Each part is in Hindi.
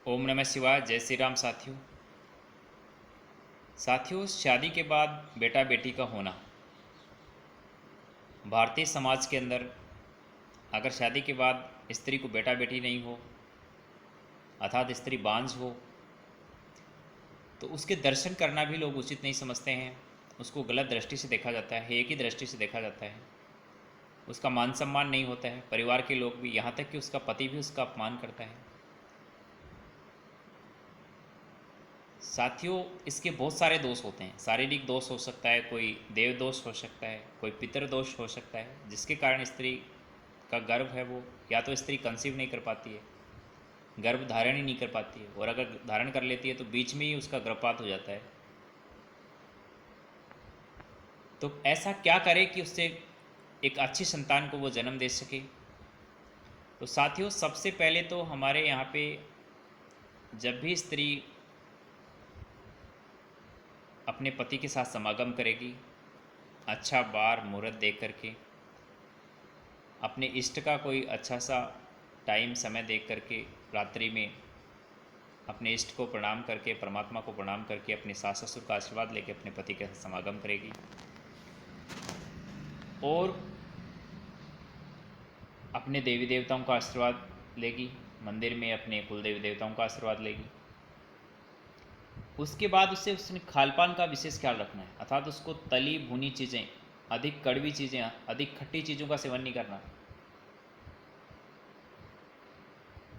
ओम नमः शिवाय। जय श्री राम। साथियों, शादी के बाद बेटा बेटी का होना भारतीय समाज के अंदर, अगर शादी के बाद स्त्री को बेटा बेटी नहीं हो अर्थात स्त्री बांझ हो तो उसके दर्शन करना भी लोग उचित नहीं समझते हैं। उसको गलत दृष्टि से देखा जाता है, एक ही दृष्टि से देखा जाता है। उसका मान सम्मान नहीं होता है। परिवार के लोग भी, यहाँ तक कि उसका पति भी उसका अपमान करता है। साथियों, इसके बहुत सारे दोष होते हैं। शारीरिक दोष हो सकता है, कोई देव दोष हो सकता है, कोई पितृ दोष हो सकता है, जिसके कारण स्त्री का गर्भ है वो, या तो स्त्री कंसीव नहीं कर पाती है, गर्भ धारण ही नहीं कर पाती है, और अगर धारण कर लेती है तो बीच में ही उसका गर्भपात हो जाता है। तो ऐसा क्या करे कि उससे एक अच्छी संतान को वो जन्म दे सके। तो साथियों, सबसे पहले तो हमारे यहाँ पे जब भी स्त्री अपने पति के साथ समागम करेगी, अच्छा बार मुहूर्त देख करके, अपने इष्ट का कोई अच्छा सा टाइम समय देख करके रात्रि में अपने इष्ट को प्रणाम करके, परमात्मा को प्रणाम करके, अपने सास ससुर का आशीर्वाद लेके अपने पति के साथ समागम करेगी। और अपने देवी देवताओं का आशीर्वाद लेगी, मंदिर में अपने कुल देवी देवताओं का आशीर्वाद लेगी। उसके बाद उसने खानपान का विशेष ख्याल रखना है, अर्थात उसको तली भुनी चीज़ें, अधिक कड़वी चीज़ें, अधिक खट्टी चीज़ों का सेवन नहीं करना,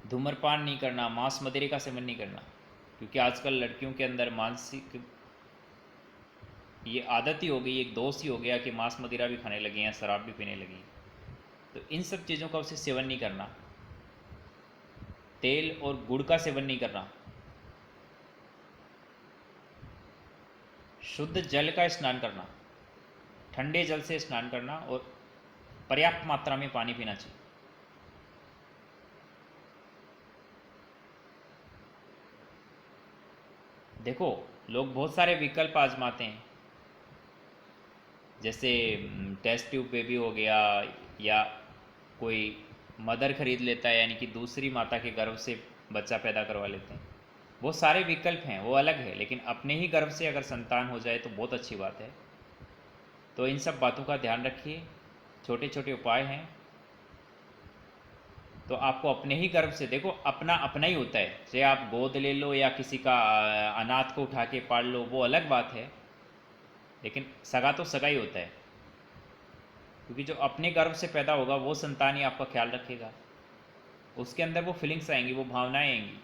धूम्रपान नहीं करना, मांस मदिरे का सेवन नहीं करना। क्योंकि आजकल लड़कियों के अंदर मानसिक ये आदत ही हो गई, एक दोष ही हो गया कि मांस मदिरा भी खाने लगे हैं, शराब भी पीने लगी। तो इन सब चीज़ों का उसे सेवन नहीं करना। तेल और गुड़ का सेवन नहीं करना। शुद्ध जल का स्नान करना, ठंडे जल से स्नान करना, और पर्याप्त मात्रा में पानी पीना चाहिए। देखो, लोग बहुत सारे विकल्प आजमाते हैं, जैसे टेस्ट ट्यूब बेबी हो गया, या कोई मदर खरीद लेता है, यानी कि दूसरी माता के गर्भ से बच्चा पैदा करवा लेते हैं। वो सारे विकल्प हैं, वो अलग है, लेकिन अपने ही गर्भ से अगर संतान हो जाए तो बहुत अच्छी बात है। तो इन सब बातों का ध्यान रखिए। छोटे छोटे उपाय हैं। तो आपको अपने ही गर्भ से, देखो अपना अपना ही होता है, चाहे आप गोद ले लो या किसी का अनाथ को उठा के पाल लो, वो अलग बात है, लेकिन सगा तो सगा ही होता है। क्योंकि जो अपने गर्भ से पैदा होगा वो संतान ही आपका ख्याल रखेगा, उसके अंदर वो फीलिंग्स आएंगी, वो भावनाएं आएंगी,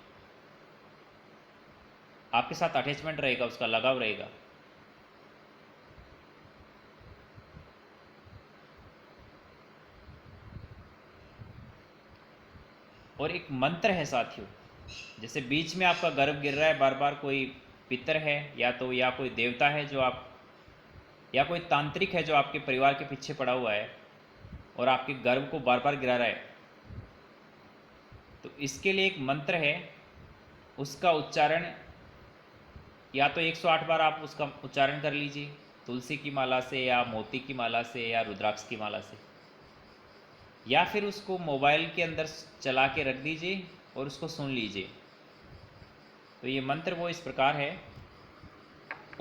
आपके साथ अटैचमेंट रहेगा, उसका लगाव रहेगा। और एक मंत्र है साथियों, जैसे बीच में आपका गर्भ गिर रहा है बार बार, कोई पितर है या कोई देवता है जो आप, या कोई तांत्रिक है जो आपके परिवार के पीछे पड़ा हुआ है और आपके गर्भ को बार बार गिरा रहा है, तो इसके लिए एक मंत्र है, उसका उच्चारण या तो 108 बार आप उसका उच्चारण कर लीजिए, तुलसी की माला से या मोती की माला से या रुद्राक्ष की माला से, या फिर उसको मोबाइल के अंदर चला के रख दीजिए और उसको सुन लीजिए। तो ये मंत्र वो इस प्रकार है: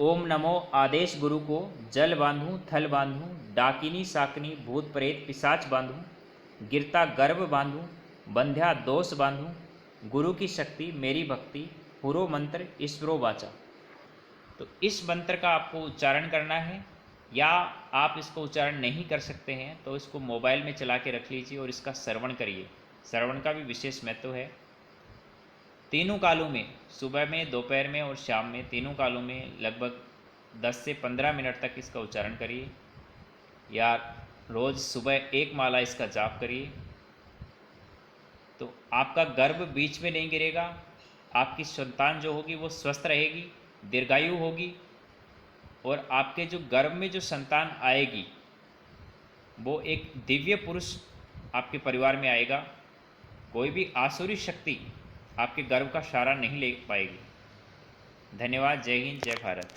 ओम नमो आदेश गुरु को, जल बांधूं थल बांधूं, डाकिनी शाकिनी भूत प्रेत पिशाच बांधूं, गिरता गर्भ बांधूं, बंध्या दोष बांधूं, गुरु की शक्ति मेरी भक्ति, पुरो मंत्र ईश्वरो वाचा। तो इस मंत्र का आपको उच्चारण करना है, या आप इसको उच्चारण नहीं कर सकते हैं तो इसको मोबाइल में चला के रख लीजिए और इसका श्रवण करिए। श्रवण का भी विशेष महत्व है। तीनों कालों में, सुबह में, दोपहर में और शाम में, तीनों कालों में लगभग 10 से 15 मिनट तक इसका उच्चारण करिए, या रोज़ सुबह एक माला इसका जाप करिए। तो आपका गर्भ बीच में नहीं गिरेगा, आपकी संतान जो होगी वो स्वस्थ रहेगी, दीर्घायु होगी, और आपके जो गर्भ में जो संतान आएगी वो एक दिव्य पुरुष आपके परिवार में आएगा। कोई भी आसुरी शक्ति आपके गर्भ का सहारा नहीं ले पाएगी। धन्यवाद। जय हिंद, जय भारत।